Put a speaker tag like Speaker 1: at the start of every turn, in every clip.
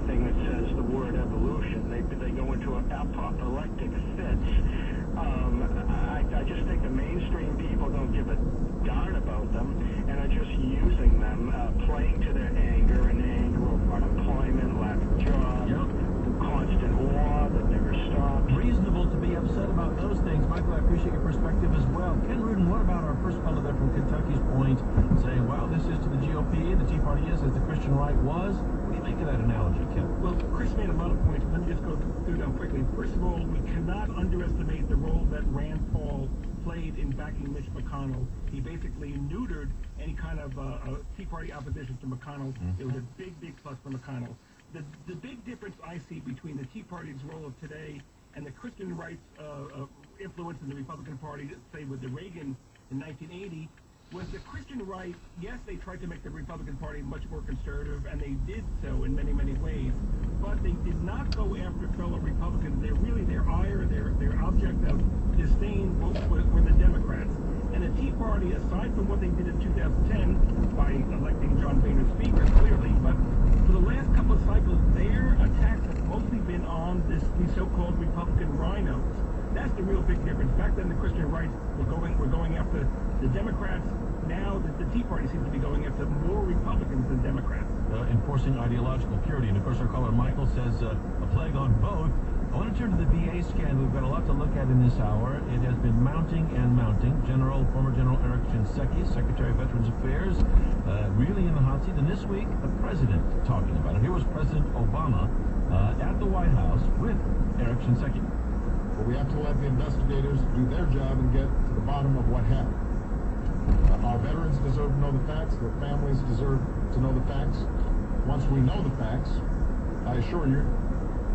Speaker 1: anything that says the word evolution. They go into an apoplectic fits. I just think the mainstream people don't give a darn about them and are just using them, playing to their anger over unemployment, lack of jobs, constant war that never stops.
Speaker 2: Reasonable to be upset about those things. Michael, I appreciate your perspective as well. Ken Rudin, what about our first fellow there from Kentucky's point, saying, wow, this is to the GOP, the Tea Party is as the Christian right was? What do you make of that analogy, Ken?
Speaker 3: Well, Chris made a lot of points. Let me just go through them quickly. First of all, we cannot underestimate the role that Rand Paul played in backing Mitch McConnell. He basically neutered any kind of Tea Party opposition to McConnell. It was a big, big plus for McConnell. The big difference I see between the Tea Party's role of today and the Christian rights influence in the Republican Party, say with the Reagan in 1980, was the Christian right. Yes, they tried to make the Republican Party much more conservative, and they did so in many, many ways. But they did not go after fellow Republicans. Their ire, their object of disdain were the Democrats. And the Tea Party, aside from what they did in 2010 by electing John Boehner Speaker, clearly, but for the last couple of cycles, their attacks have mostly been on these so-called Republican rhinos. That's the real big difference. Back then, the Christian rights were going after the Democrats. Now, the Tea Party seems to be going after more Republicans than Democrats.
Speaker 2: Enforcing ideological purity. And, of course, our caller Michael says a plague on both. I want to turn to the VA scandal. We've got a lot to look at in this hour. It has been mounting and mounting. Former General Eric Shinseki, Secretary of Veterans Affairs, really in the hot seat. And this week, the president talking about it. Here was President Obama at the White House with Eric Shinseki.
Speaker 4: Well, we have to let the investigators do their job and get to the bottom of what happened. Our veterans deserve to know the facts. Their families deserve to know the facts. Once we know the facts, I assure you,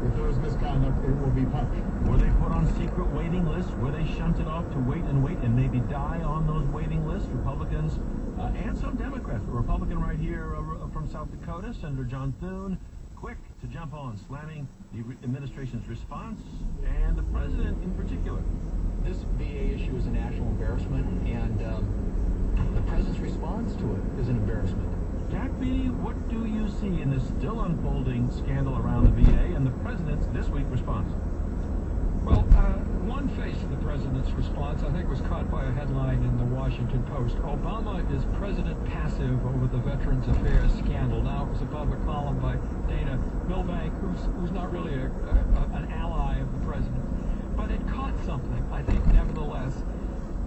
Speaker 4: if there is misconduct, it will be punished.
Speaker 2: Were they put on secret waiting lists? Were they shunted off to wait and maybe die on those waiting lists? Republicans and some Democrats. The Republican right here from South Dakota, Senator John Thune, quick to jump on, slamming the administration's response and the president in particular.
Speaker 5: This VA issue is a national embarrassment, and the president's response to it is an embarrassment.
Speaker 2: Jack B., what do you see in this still unfolding scandal around the VA and the president's this week response?
Speaker 6: Well, one face of the president's response, I think, was caught by a headline in the Washington Post. Obama is president passive over the Veterans Affairs scandal. Now, it was above a column by Dana Milbank, who's not really an ally of the president. But it caught something, I think, nevertheless.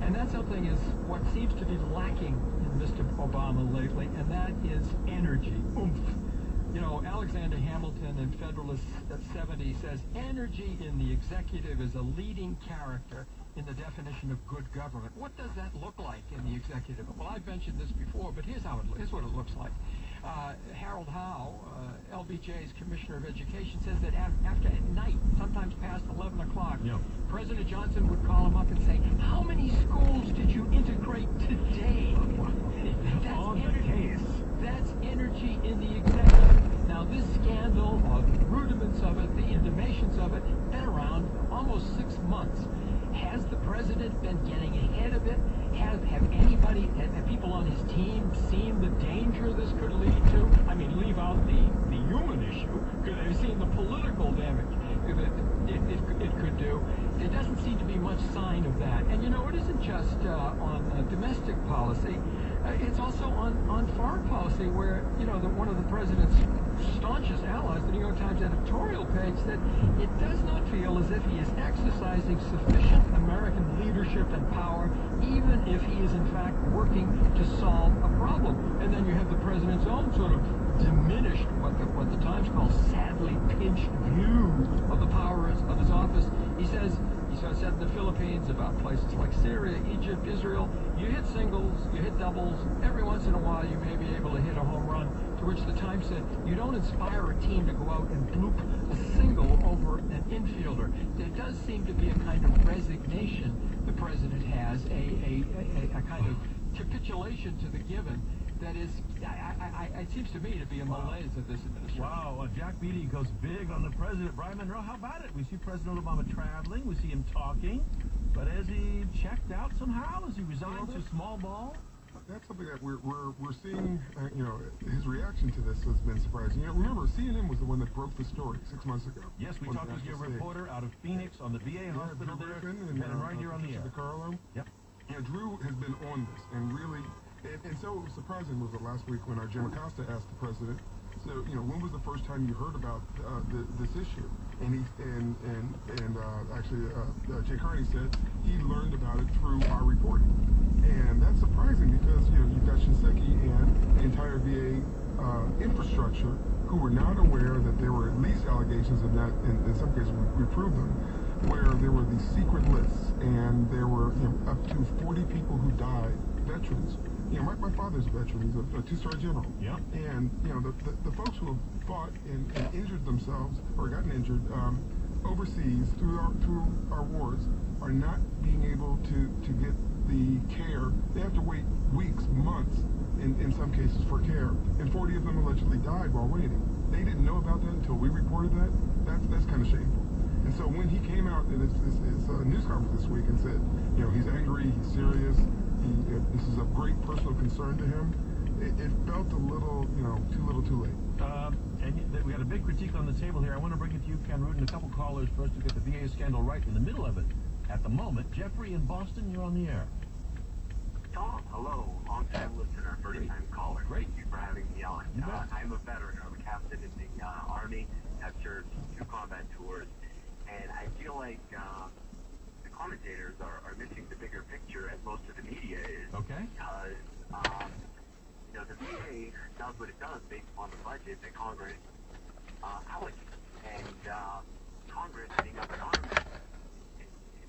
Speaker 6: And that something is what seems to be lacking in Mr. Obama lately, and that is energy, oomph. You know, Alexander Hamilton in Federalist 70 says, energy in the executive is a leading character in the definition of good government. What does that look like in the executive? Well, I've mentioned this before, but here's what it looks like. Harold Howe, LBJ's Commissioner of Education, says that after at night, sometimes past 11 o'clock, President Johnson would call him up and say, how many schools did you integrate today? That's energy in the executive. Now, this scandal, the rudiments of it, the intimations of it, been around almost 6 months. Has the president been getting ahead of it? Have people on his team seen the danger this could lead to? I mean, leave out the human issue. Could they have seen the political damage it could do? There doesn't seem to be much sign of that. And, you know, it isn't just on domestic policy. It's also on foreign policy where, you know, one of the president's staunchest allies, the New York Times editorial page, said it does not feel as if he is exercising sufficient American leadership and power, even if he is in fact working to solve a problem. And then you have the president's own sort of diminished, what the Times calls sadly pinched view of the power of his office. He said in the Philippines, about places like Syria, Egypt, Israel, you hit singles, you hit doubles, every once in a while you may be able to hit a home run, to which the Times said, you don't inspire a team to go out and bloop a single over an infielder. There does seem to be a kind of resignation the president has, a kind of capitulation to the given. That is, it seems to me to be a malaise of this administration.
Speaker 2: Wow, Jack Beatty goes big on the president. Brian Monroe, how about it? We see President Obama traveling. We see him talking. But has he checked out somehow? Has he resigned to small ball?
Speaker 7: that's something that we're seeing. His reaction to this has been surprising. Remember, CNN was the one that broke the story 6 months ago.
Speaker 2: Yes, we talked to your reporter out of Phoenix on the VA hospital there, and right here on the air. Yep.
Speaker 7: Yeah, Drew has been on this, and really, and so it was surprising was it last week when Jim Acosta asked the president, so when was the first time you heard about this issue? And actually Jay Carney said he learned about it through our reporting, and that's surprising because you've got Shinseki and the entire VA infrastructure who were not aware that there were at least allegations, and that in some cases we proved them, where there were these secret lists, and there were up to 40 people who died, veterans. My father's a veteran. He's a two-star general.
Speaker 2: Yeah.
Speaker 7: And the folks who have fought and injured themselves or gotten injured overseas through our wars are not being able to get the care. They have to wait weeks, months, in some cases for care. And 40 of them allegedly died while waiting. They didn't know about that until we reported that. That's kind of shameful. And so when he came out at his news conference this week and said, he's angry, he's serious, this is of great personal concern to him, it felt a little, too little, too late.
Speaker 2: And we got a big critique on the table here. I want to bring it to you, Ken Rudin, a couple callers first to get the VA scandal right in the middle of it. At the moment, Jeffrey in Boston, you're on the air.
Speaker 8: Tom, hello, long-time listener, first-time caller.
Speaker 2: Great.
Speaker 8: Thank you for having me on. I'm a veteran. I'm a captain in the Army. I've served 2 combat tours, and I feel like the commentators are missing the bigger picture, as most of the media is.
Speaker 2: Okay.
Speaker 8: Because, the VA does what it does based on the budget that Congress allocates. And Congress, being up in arms, and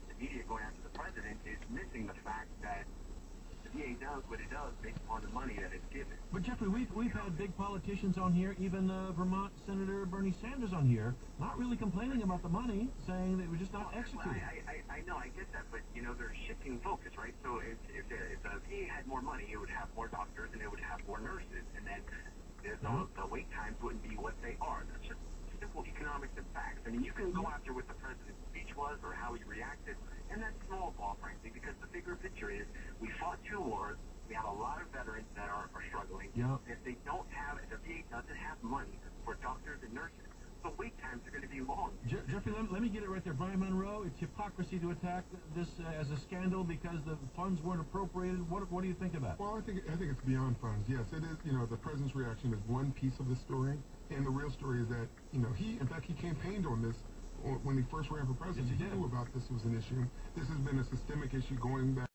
Speaker 8: the media going after the president, is missing the fact that the VA does what it does based on the money that it's given.
Speaker 2: But Jeffrey, we've had big politicians on here, even Vermont Senator Bernie Sanders on here, not really complaining about the money, saying that we're just not executing.
Speaker 8: I know, I get that, but they're shifting focus, right? So if the VA had more money, it would have more doctors and it would have more nurses, and then the wait times wouldn't be what they are. That's just simple economics and facts. I mean, you can go after what the president's speech was or how he reacted, and that's small ball, frankly, because the bigger picture is we fought 2 wars. We have a lot of veterans that are struggling.
Speaker 2: Yeah.
Speaker 8: If the VA doesn't have money for doctors and nurses, the wait times are going to be long.
Speaker 2: Jeffrey, let me get it right there. Brian Monroe, it's hypocrisy to attack this as a scandal because the funds weren't appropriated. What do you think of that?
Speaker 7: Well, I think it's beyond funds. Yes, it is. The president's reaction is one piece of the story, and the real story is that he campaigned on this when he first ran for president.
Speaker 2: Yes, he
Speaker 7: knew about this was an issue. This has been a systemic issue going back.